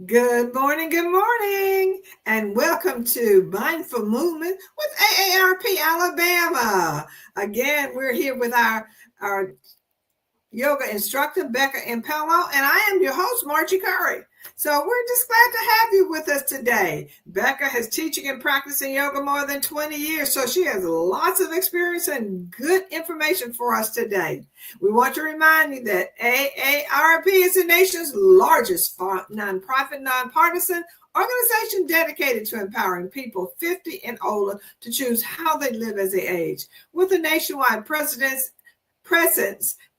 Good morning, and welcome to Mindful Movement with AARP Alabama. Again, we're here with our yoga instructor, Becca and Pello, and I am your host, Margie Curry. So we're just glad to have you with us today. Becca has teaching and practicing yoga more than 20 years, so she has lots of experience and good information for us today. We want to remind you that AARP is the nation's largest nonprofit, nonpartisan organization dedicated to empowering people 50 and older to choose how they live as they age. With a nationwide presence,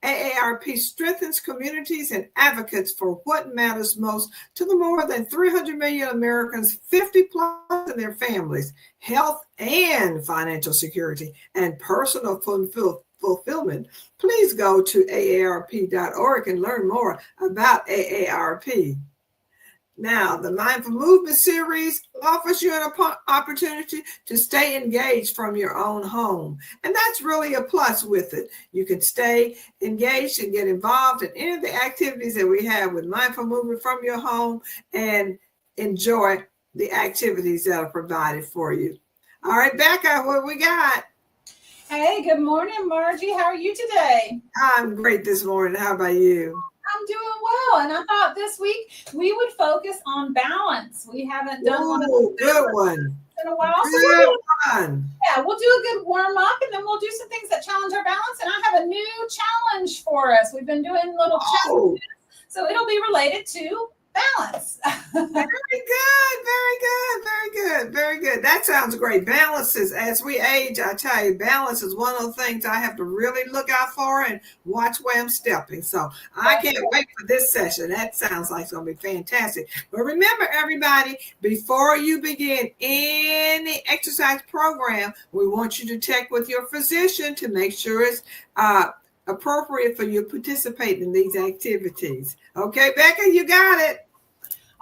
AARP strengthens communities and advocates for what matters most to the more than 300 million Americans, 50 plus in their families, health and financial security, and personal fulfillment. Please go to aarp.org and learn more about AARP. Now, the Mindful Movement series offers you an opportunity to stay engaged from your own home. And that's really a plus with it. You can stay engaged and get involved in any of the activities that we have with Mindful Movement from your home and enjoy the activities that are provided for you. All right, Becca, what we got? Hey, good morning, Margie. How are you today? I'm great this morning. How about you? I'm doing well, and I thought this week we would focus on balance. We haven't done one of those good one in a while, so we'll do a good warm up, and then we'll do some things that challenge our balance. And I have a new challenge for us. We've been doing little challenges, so it'll be related to balance. Very good. That sounds great. Balance is, as we age, I tell you, balance is one of the things I have to really look out for and watch where I'm stepping. So I can't wait for this session. That sounds like it's going to be fantastic. But remember, everybody, before you begin any exercise program, we want you to check with your physician to make sure it's appropriate for you to participate in these activities. Okay, Becca, you got it.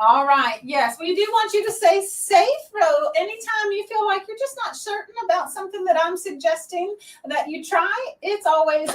All right. Yes, we do want you to stay safe. So anytime you feel like you're just not certain about something that I'm suggesting that you try, it's always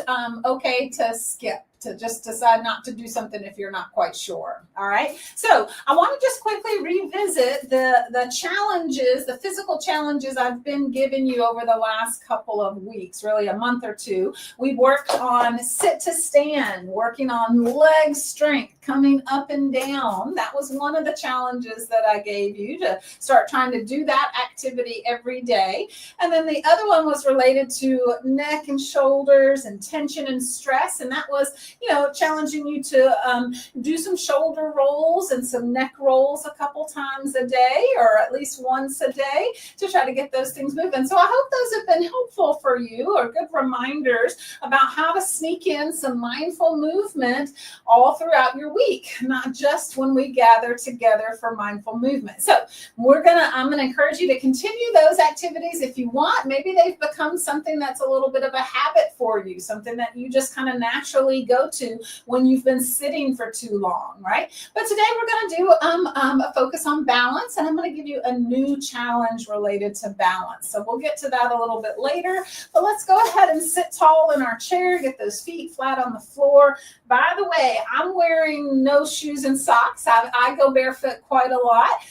okay to skip, to just decide not to do something if you're not quite sure. All right. So I want to just quickly revisit the challenges, the physical challenges I've been giving you over the last couple of weeks, really a month or two. We worked on sit to stand, working on leg strength, coming up and down. That was one of the challenges that I gave you, to start trying to do that activity every day. And then the other one was related to neck and shoulders and tension and stress. And that was, challenging you to do some shoulder rolls and some neck rolls a couple times a day, or at least once a day, to try to get those things moving. So I hope those have been helpful for you, or good reminders about how to sneak in some mindful movement all throughout your week, not just when we gather together for mindful movement. So I'm going to encourage you to continue those activities if you want. Maybe they've become something that's a little bit of a habit for you, something that you just kind of naturally go to when you've been sitting for too long, right? But today we're going to do a focus on balance, and I'm going to give you a new challenge related to balance. So we'll get to that a little bit later, but let's go ahead and sit tall in our chair, get those feet flat on the floor. By the way, I'm wearing no shoes and socks. I go barefoot quite a lot,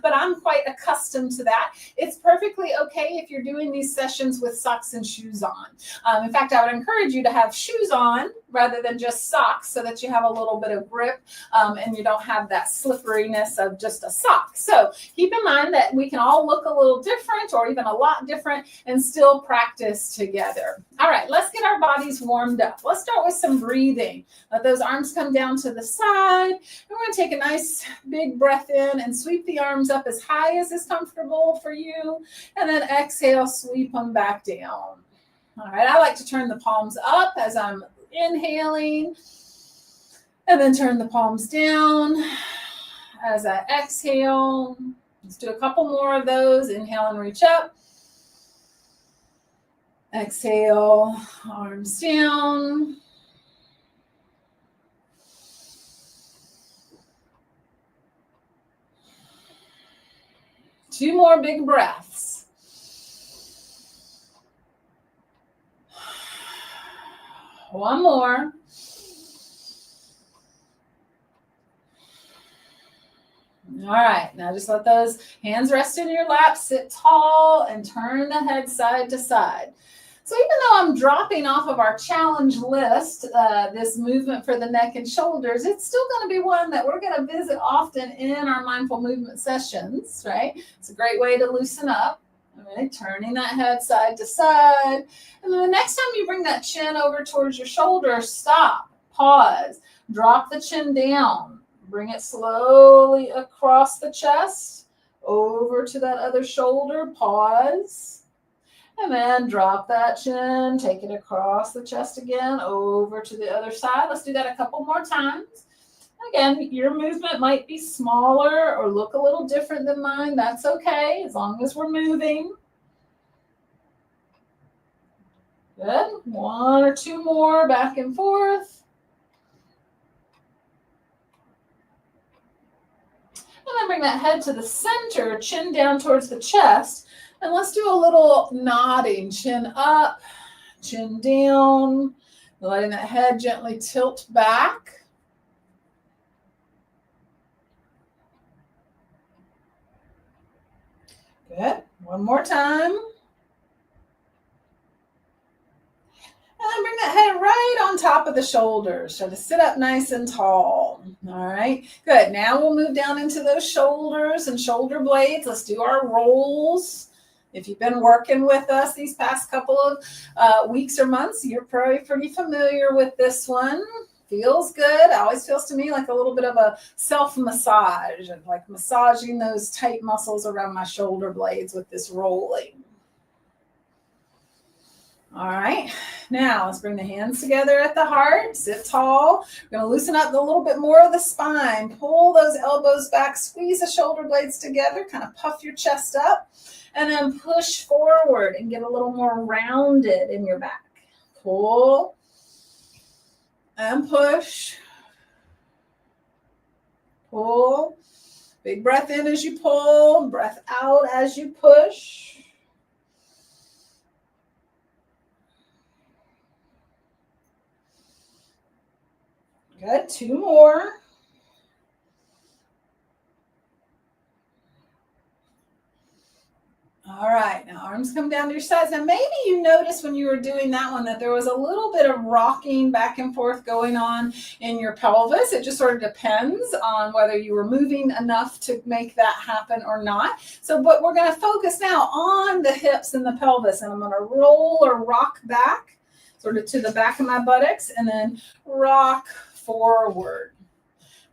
but I'm quite accustomed to that. It's perfectly okay if you're doing these sessions with socks and shoes on. In fact, I would encourage you to have shoes on rather than just socks, so that you have a little bit of grip and you don't have that slipperiness of just a sock. So keep in mind that we can all look a little different, or even a lot different, and still practice together. All right, let's get our bodies warmed up. Let's start with some breathing. Let those arms come down to the side. And we're going to take a nice big breath in and sweep the arms up as high as is comfortable for you. And then exhale, sweep them back down. All right, I like to turn the palms up as I'm inhaling, and then turn the palms down as I exhale. Let's do a couple more of those. Inhale and reach up. Exhale, arms down. Two more big breaths. One more. All right, now just let those hands rest in your lap, sit tall, and turn the head side to side. So even though I'm dropping off of our challenge list, this movement for the neck and shoulders, it's still going to be one that we're going to visit often in our mindful movement sessions, right? It's a great way to loosen up. Right, turning that head side to side. And then the next time you bring that chin over towards your shoulder, stop, pause, drop the chin down, bring it slowly across the chest, over to that other shoulder, pause. And then drop that chin, take it across the chest again, over to the other side. Let's do that a couple more times. Again, your movement might be smaller or look a little different than mine. That's okay, as long as we're moving. Good. One or two more, back and forth. And then bring that head to the center, chin down towards the chest. And let's do a little nodding, chin up, chin down, letting that head gently tilt back. Good. One more time. And then bring that head right on top of the shoulders. Try to sit up nice and tall. All right. Good. Now we'll move down into those shoulders and shoulder blades. Let's do our rolls. If you've been working with us these past couple of weeks or months, you're probably pretty familiar with this one. Feels good. Always feels to me like a little bit of a self-massage, like massaging those tight muscles around my shoulder blades with this rolling. All right, now let's bring the hands together at the heart, sit tall. We're gonna loosen up a little bit more of the spine, pull those elbows back, squeeze the shoulder blades together, kind of puff your chest up, and then push forward and get a little more rounded in your back. Pull and push, pull. Big breath in as you pull, breath out as you push. Good, two more. All right, now arms come down to your sides. Now maybe you noticed when you were doing that one that there was a little bit of rocking back and forth going on in your pelvis. It just sort of depends on whether you were moving enough to make that happen or not. So, but we're going to focus now on the hips and the pelvis, and I'm going to roll or rock back sort of to the back of my buttocks and then rock forward,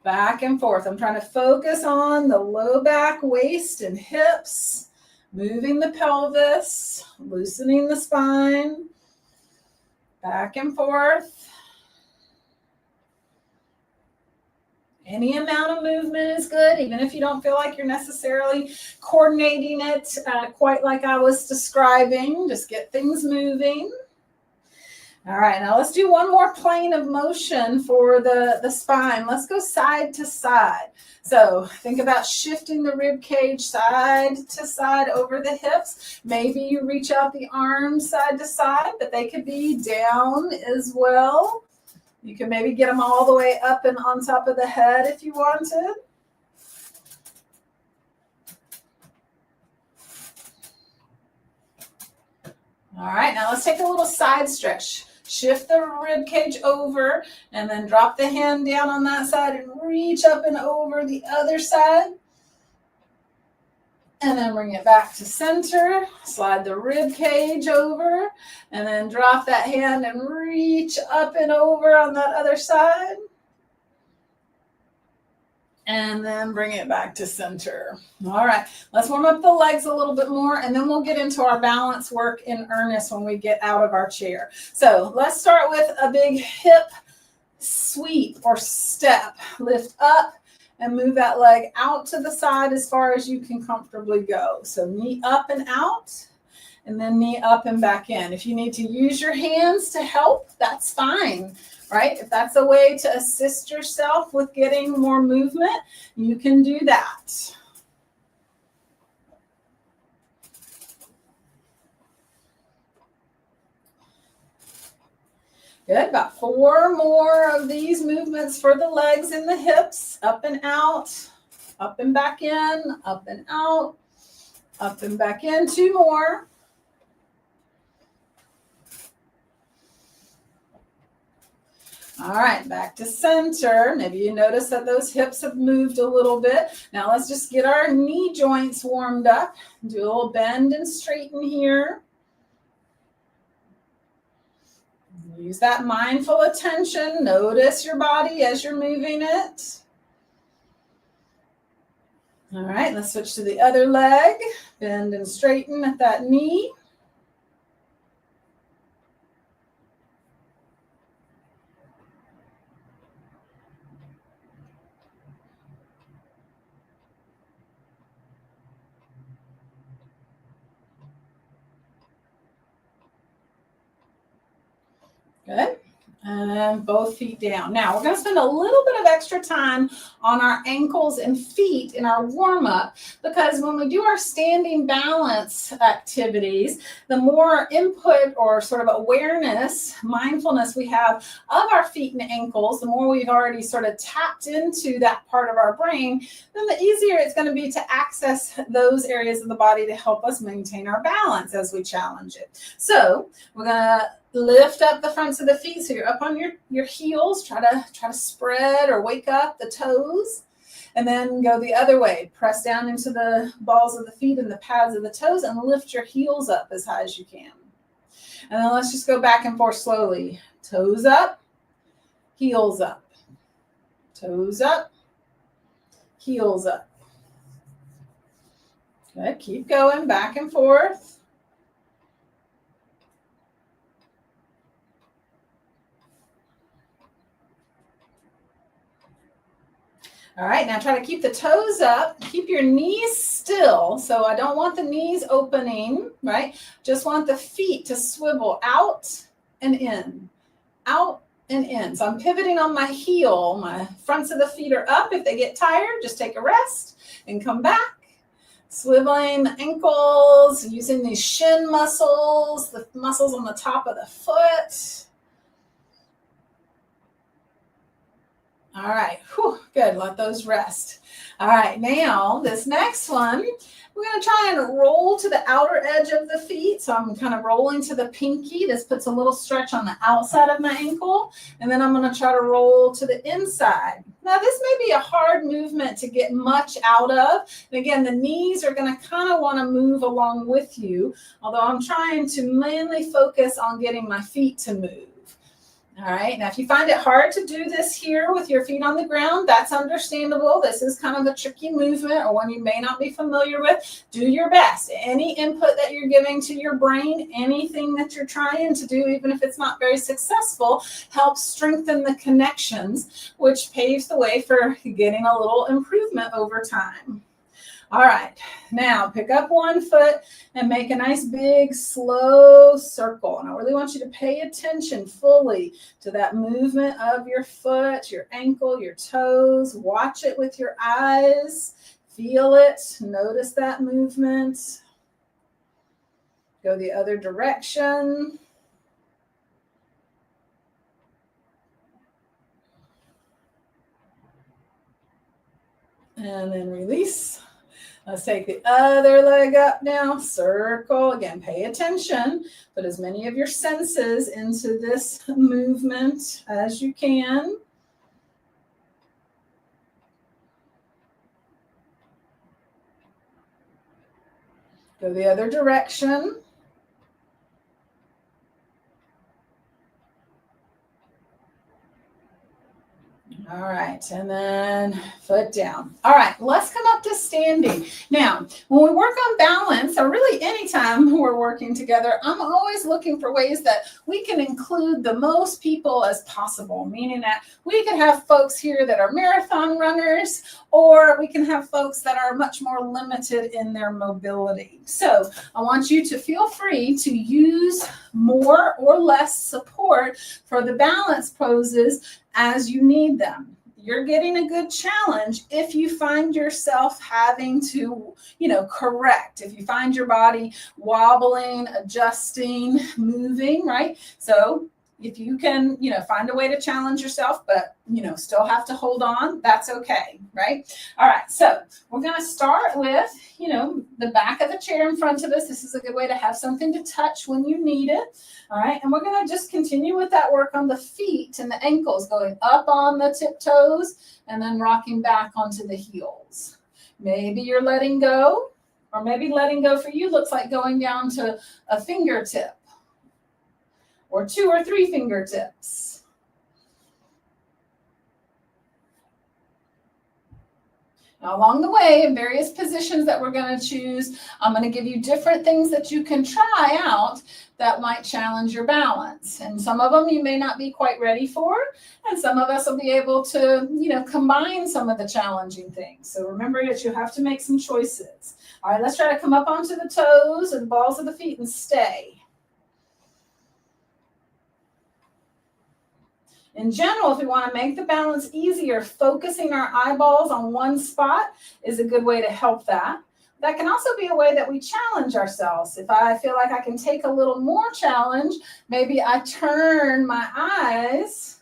back and forth. I'm trying to focus on the low back, waist, and hips, moving the pelvis, loosening the spine, back and forth. Any amount of movement is good, even if you don't feel like you're necessarily coordinating it quite like I was describing. Just get things moving. All right, now let's do one more plane of motion for the spine. Let's go side to side. So think about shifting the rib cage side to side over the hips. Maybe you reach out the arms side to side, but they could be down as well. You can maybe get them all the way up and on top of the head if you wanted. All right, now let's take a little side stretch. Shift the rib cage over and then drop the hand down on that side and reach up and over the other side. And then bring it back to center. Slide the rib cage over and then drop that hand and reach up and over on that other side. And then bring it back to center. All right, let's warm up the legs a little bit more, and then we'll get into our balance work in earnest when we get out of our chair. So let's start with a big hip sweep or step. Lift up and move that leg out to the side as far as you can comfortably go. So knee up and out, and then knee up and back in. If you need to use your hands to help, that's fine. Right? If that's a way to assist yourself with getting more movement, you can do that. Good. About 4 more of these movements for the legs and the hips, up and out. Up and back in, up and out, up and back in. 2 more. All right, back to center. Maybe you notice that those hips have moved a little bit. Now let's just get our knee joints warmed up. Do a little bend and straighten here. Use that mindful attention. Notice your body as you're moving it. All right, let's switch to the other leg. Bend and straighten at that knee. Good. And both feet down. Now, we're going to spend a little bit of extra time on our ankles and feet in our warm-up, because when we do our standing balance activities, the more input or sort of awareness, mindfulness we have of our feet and ankles, the more we've already sort of tapped into that part of our brain, then the easier it's going to be to access those areas of the body to help us maintain our balance as we challenge it. So we're going to lift up the fronts of the feet so you're up on your heels. Try to spread or wake up the toes. And then go the other way. Press down into the balls of the feet and the pads of the toes and lift your heels up as high as you can. And then let's just go back and forth slowly. Toes up, heels up. Toes up, heels up. Good. Keep going back and forth. All right, now try to keep the toes up. Keep your knees still. So I don't want the knees opening, right? Just want the feet to swivel out and in, out and in. So I'm pivoting on my heel. My fronts of the feet are up. If they get tired, just take a rest and come back. Swiveling the ankles, using these shin muscles, the muscles on the top of the foot. All right, whew, good, let those rest. All right, now this next one, we're gonna try and roll to the outer edge of the feet. So I'm kind of rolling to the pinky. This puts a little stretch on the outside of my ankle. And then I'm gonna try to roll to the inside. Now this may be a hard movement to get much out of. And again, the knees are gonna kind of wanna move along with you, although I'm trying to mainly focus on getting my feet to move. All right, now if you find it hard to do this here with your feet on the ground, that's understandable. This is kind of a tricky movement or one you may not be familiar with. Do your best. Any input that you're giving to your brain, anything that you're trying to do, even if it's not very successful, helps strengthen the connections, which paves the way for getting a little improvement over time. All right, now pick up one foot and make a nice big slow circle. And I really want you to pay attention fully to that movement of your foot, your ankle, your toes. Watch it with your eyes. Feel it. Notice that movement. Go the other direction. And then release. Let's take the other leg up now, circle. Again, pay attention. Put as many of your senses into this movement as you can. Go the other direction. All right, and then foot down. All right, let's come up to standing. Now, when we work on balance, or really anytime we're working together, I'm always looking for ways that we can include the most people as possible, meaning that we can have folks here that are marathon runners, or we can have folks that are much more limited in their mobility. So I want you to feel free to use more or less support for the balance poses as you need them. You're getting a good challenge if you find yourself having to, correct, if you find your body wobbling, adjusting, moving, right? So If you can, find a way to challenge yourself, but, still have to hold on, that's okay, right? All right, so we're going to start with, the back of the chair in front of us. This is a good way to have something to touch when you need it. All right, and we're going to just continue with that work on the feet and the ankles, going up on the tiptoes and then rocking back onto the heels. Maybe you're letting go, or maybe letting go for you looks like going down to a fingertip, or 2 or 3 fingertips. Now, along the way, in various positions that we're going to choose, I'm going to give you different things that you can try out that might challenge your balance. And some of them you may not be quite ready for, and some of us will be able to, combine some of the challenging things. So remember that you have to make some choices. All right, let's try to come up onto the toes and balls of the feet and stay. In general, if we want to make the balance easier, focusing our eyeballs on one spot is a good way to help that. That can also be a way that we challenge ourselves. If I feel like I can take a little more challenge, maybe I turn my eyes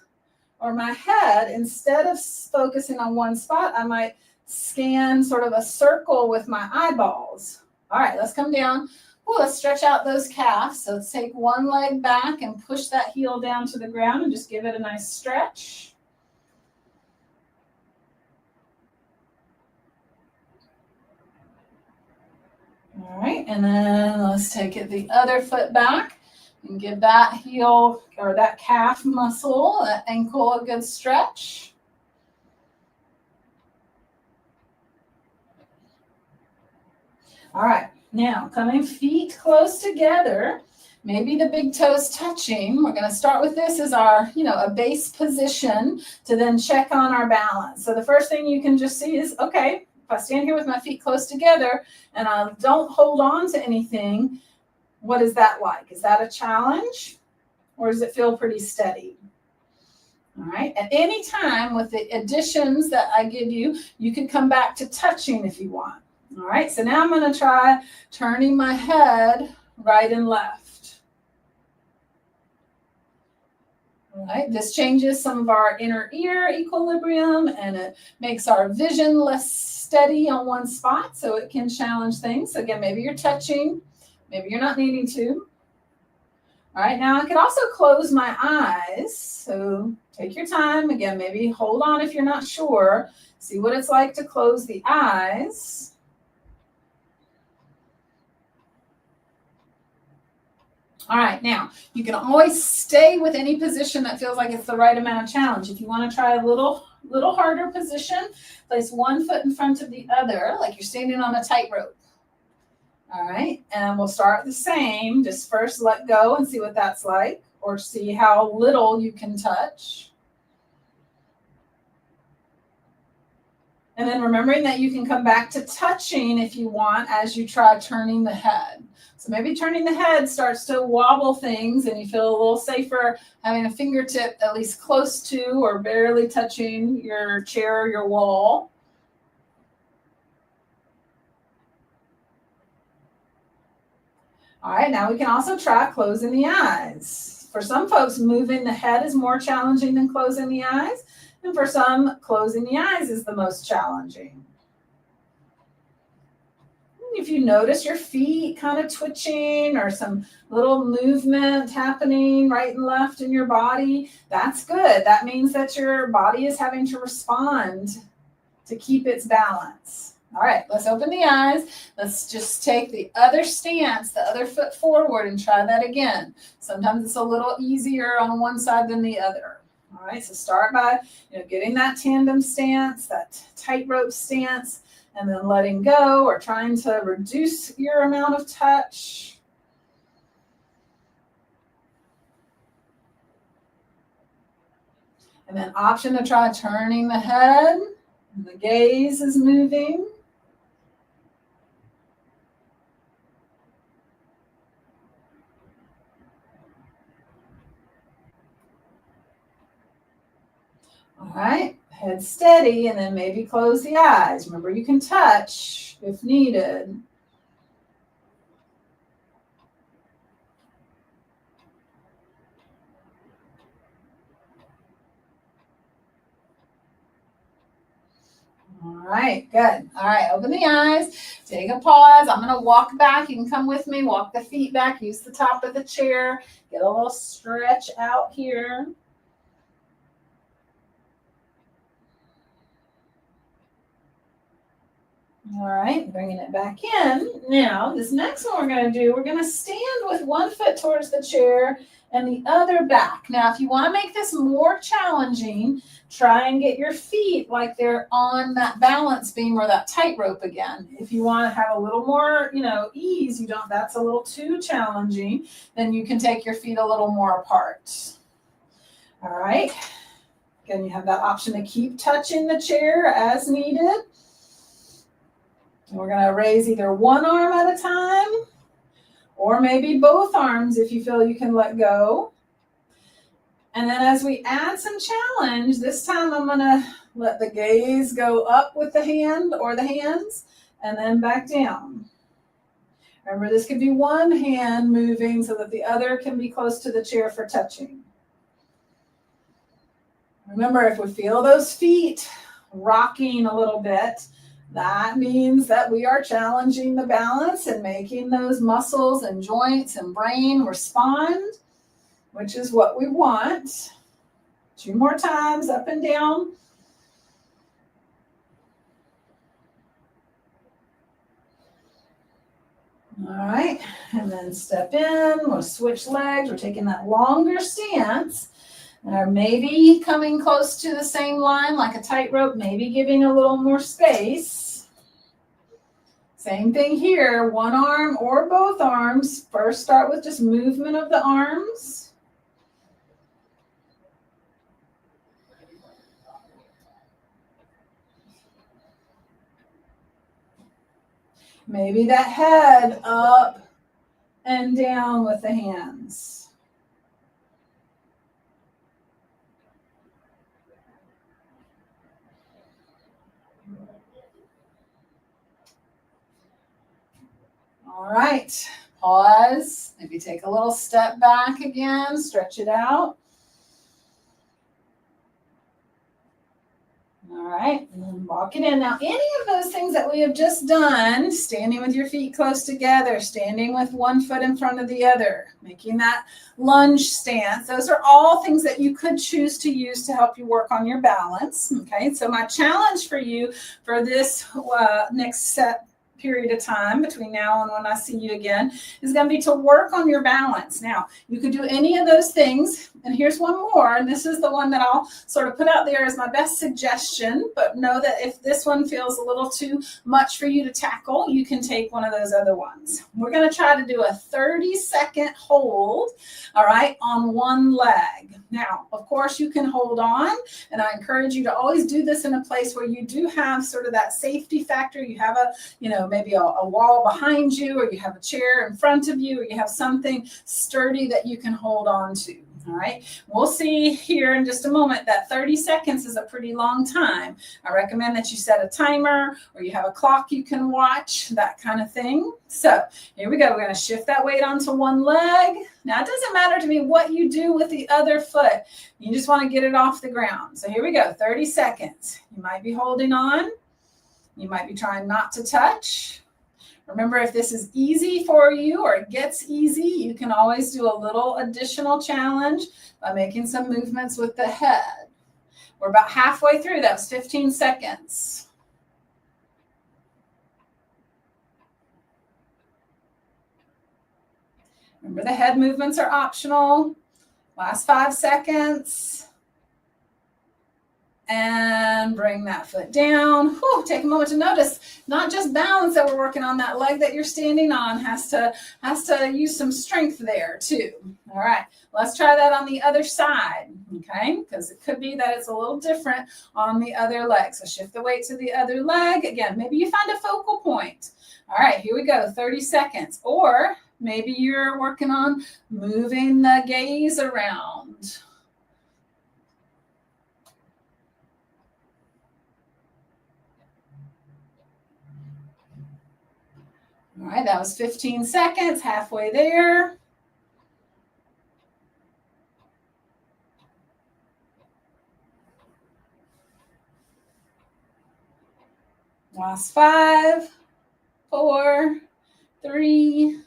or my head, instead of focusing on one spot, I might scan sort of a circle with my eyeballs. All right, let's come down. Ooh, let's stretch out those calves. So let's take one leg back and push that heel down to the ground and just give it a nice stretch. All right, and then let's take it the other foot back and give that heel or that calf muscle, that ankle, a good stretch. All right. Now, coming feet close together, maybe the big toes touching. We're going to start with this as our, a base position to then check on our balance. So the first thing you can just see is, okay, if I stand here with my feet close together and I don't hold on to anything, what is that like? Is that a challenge, or does it feel pretty steady? All right. At any time with the additions that I give you, you can come back to touching if you want. All right, so now I'm going to try turning my head right and left. All right, this changes some of our inner ear equilibrium, and it makes our vision less steady on one spot, so it can challenge things. So again, maybe you're touching, maybe you're not needing to. All right, now I could also close my eyes. So take your time. Again, maybe hold on if you're not sure. See what it's like to close the eyes. All right, now you can always stay with any position that feels like it's the right amount of challenge. If you want to try a little harder position, place one foot in front of the other, like you're standing on a tightrope. All right, and we'll start the same. Just first let go and see what that's like, or see how little you can touch. And then remembering that you can come back to touching if you want as you try turning the head. So maybe turning the head starts to wobble things and you feel a little safer having a fingertip at least close to or barely touching your chair or your wall. All right, now we can also try closing the eyes. For some folks, moving the head is more challenging than closing the eyes. And for some, closing the eyes is the most challenging. If you notice your feet kind of twitching or some little movement happening right and left in your body, that's good. That means that your body is having to respond to keep its balance. All right, let's open the eyes. Let's just take the other stance, the other foot forward, and try that again. Sometimes it's a little easier on one side than the other. All right, so start by getting that tandem stance, that tightrope stance, and then letting go or trying to reduce your amount of touch. And then option to try turning the head, and the gaze is moving. All right, head steady, and then maybe close the eyes. Remember, you can touch if needed. right, good. All right, open the eyes, take a pause. I'm going to walk back. You can come with me, walk the feet back, use the top of the chair, get a little stretch out here. All right, bringing it back in. Now, this next one we're going to do, we're going to stand with one foot towards the chair and the other back. Now, if you want to make this more challenging, try and get your feet like they're on that balance beam or that tightrope again. If you want to have a little more, ease, that's a little too challenging, then you can take your feet a little more apart. All right. Again, you have that option to keep touching the chair as needed. And we're going to raise either one arm at a time or maybe both arms if you feel you can let go. And then as we add some challenge, this time I'm going to let the gaze go up with the hand or the hands and then back down. Remember, this could be one hand moving so that the other can be close to the chair for touching. Remember, if we feel those feet rocking a little bit, that means that we are challenging the balance and making those muscles and joints and brain respond, which is what we want. 2 more times, up and down. All right, and then step in. We'll switch legs. We're taking that longer stance. Or maybe coming close to the same line like a tightrope, maybe giving a little more space. Same thing here, one arm or both arms. First start with just movement of the arms. Maybe that head up and down with the hands. All right, pause. Maybe take a little step back again, stretch it out. All right, and then walk it in. Now, any of those things that we have just done, standing with your feet close together, standing with one foot in front of the other, making that lunge stance, those are all things that you could choose to use to help you work on your balance. Okay, so my challenge for you for this next set period of time between now and when I see you again is going to be to work on your balance. Now, you could do any of those things, and here's one more, and this is the one that I'll sort of put out there as my best suggestion, but know that if this one feels a little too much for you to tackle, you can take one of those other ones. We're going to try to do a 30-second hold, all right, on one leg. Now, of course, you can hold on, and I encourage you to always do this in a place where you do have sort of that safety factor. You have maybe a wall behind you, or you have a chair in front of you, or you have something sturdy that you can hold on to. All right, we'll see here in just a moment that 30 seconds is a pretty long time. I recommend that you set a timer or you have a clock you can watch, that kind of thing. So here we go. We're going to shift that weight onto one leg. Now, it doesn't matter to me what you do with the other foot. You just want to get it off the ground. So here we go, 30 seconds. You might be holding on. You might be trying not to touch. Remember, if this is easy for you or it gets easy, you can always do a little additional challenge by making some movements with the head. We're about halfway through. That was 15 seconds. Remember, the head movements are optional. Last 5 seconds. And bring that foot down. Whew, take a moment to notice, not just balance that we're working on, that leg that you're standing on has to use some strength there too. All right, let's try that on the other side, okay? Because it could be that it's a little different on the other leg. So shift the weight to the other leg. Again, maybe you find a focal point. All right, here we go, 30 seconds. Or maybe you're working on moving the gaze around. All right, that was 15 seconds, halfway there. Last 5, 4, 3,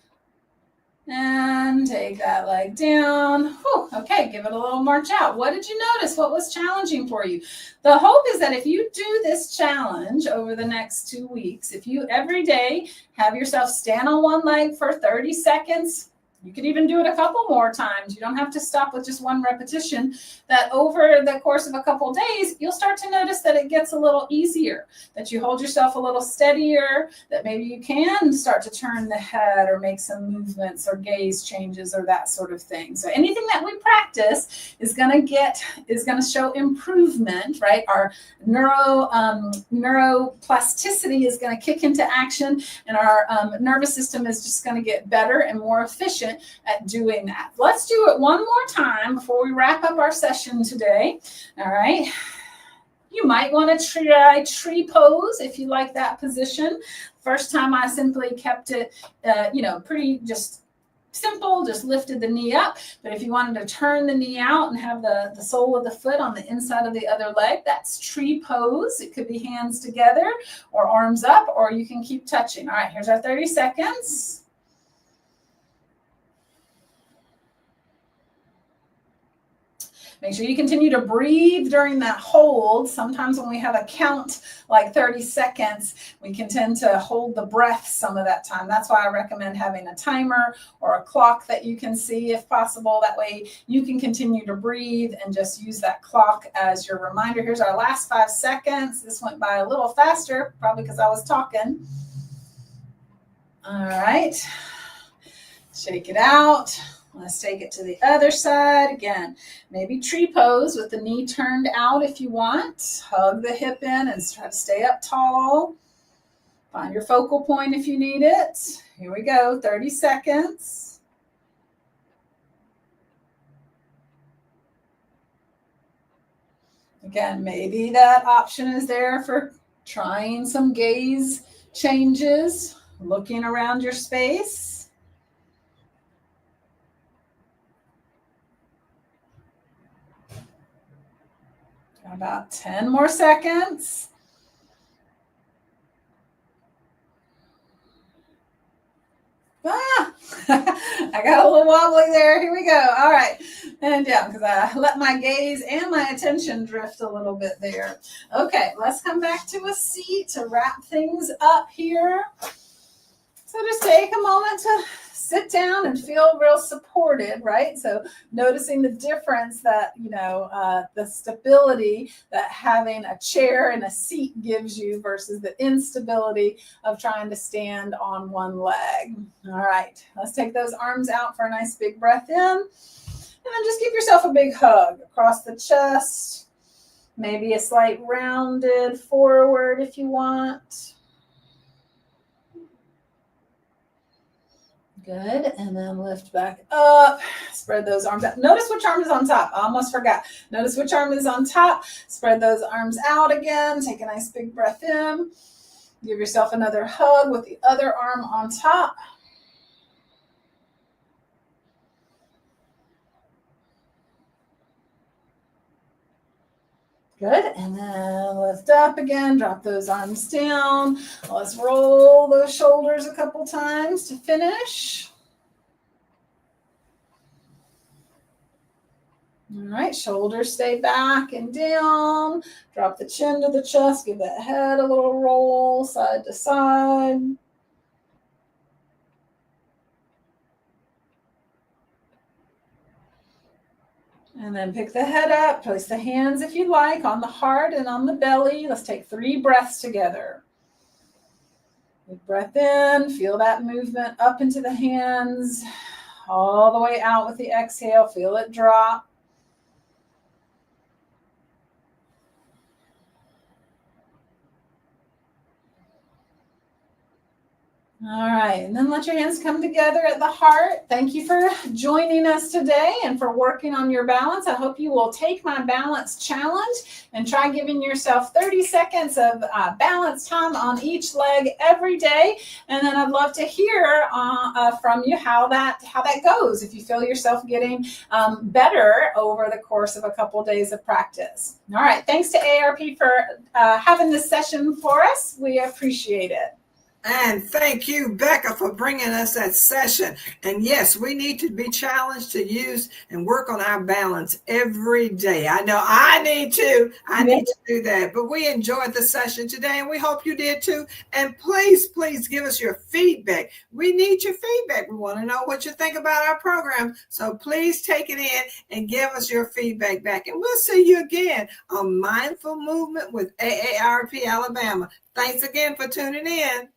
and take that leg down. Whew, okay, give it a little march out. What did you notice? What was challenging for you? The hope is that if you do this challenge over the next 2 weeks, if you every day have yourself stand on one leg for 30 seconds, you could even do it a couple more times. You don't have to stop with just one repetition. That over the course of a couple of days, you'll start to notice that it gets a little easier, that you hold yourself a little steadier, that maybe you can start to turn the head or make some movements or gaze changes or that sort of thing. So anything that we practice is going to show improvement, right? Our neuroplasticity is going to kick into action, and our nervous system is just going to get better and more efficient at doing that. Let's do it one more time before we wrap up our session today. All right. You might want to try tree pose if you like that position. First time I simply kept it, pretty just simple, just lifted the knee up. But if you wanted to turn the knee out and have the sole of the foot on the inside of the other leg, that's tree pose. It could be hands together or arms up, or you can keep touching. All right, here's our 30 seconds. Make sure you continue to breathe during that hold. Sometimes when we have a count like 30 seconds, we can tend to hold the breath some of that time. That's why I recommend having a timer or a clock that you can see if possible. That way you can continue to breathe and just use that clock as your reminder. Here's our last 5 seconds. This went by a little faster, probably because I was talking. All right. Shake it out. Let's take it to the other side. Again, maybe tree pose with the knee turned out if you want. Hug the hip in and try to stay up tall. Find your focal point if you need it. Here we go, 30 seconds. Again, maybe that option is there for trying some gaze changes, looking around your space. About 10 more seconds. I got a little wobbly there. Here we go. All right. And down because I let my gaze and my attention drift a little bit there. Okay, let's come back to a seat to wrap things up here. So just take a moment to sit down and feel real supported, right? So noticing the difference that, the stability that having a chair and a seat gives you versus the instability of trying to stand on one leg. All right, let's take those arms out for a nice big breath in. And then just give yourself a big hug across the chest. Maybe a slight rounded forward if you want. Good. And then lift back up. Spread those arms out. Notice which arm is on top. I almost forgot. Notice which arm is on top. Spread those arms out again. Take a nice big breath in. Give yourself another hug with the other arm on top. Good. And then lift up again. Drop those arms down. Let's roll those shoulders a couple times to finish. All right. Shoulders stay back and down. Drop the chin to the chest. Give that head a little roll side to side. And then pick the head up, place the hands, if you like, on the heart and on the belly. Let's take 3 breaths together. Big breath in, feel that movement up into the hands, all the way out with the exhale. Feel it drop. All right, and then let your hands come together at the heart. Thank you for joining us today and for working on your balance. I hope you will take my balance challenge and try giving yourself 30 seconds of balance time on each leg every day. And then I'd love to hear from you how that goes, if you feel yourself getting better over the course of a couple of days of practice. All right, thanks to ARP for having this session for us. We appreciate it. And thank you, Becca, for bringing us that session. And yes, we need to be challenged to use and work on our balance every day. I know I need to. I need to do that. But we enjoyed the session today, and we hope you did too. And please, please give us your feedback. We need your feedback. We want to know what you think about our program. So please take it in and give us your feedback back. And we'll see you again on Mindful Movement with AARP Alabama. Thanks again for tuning in.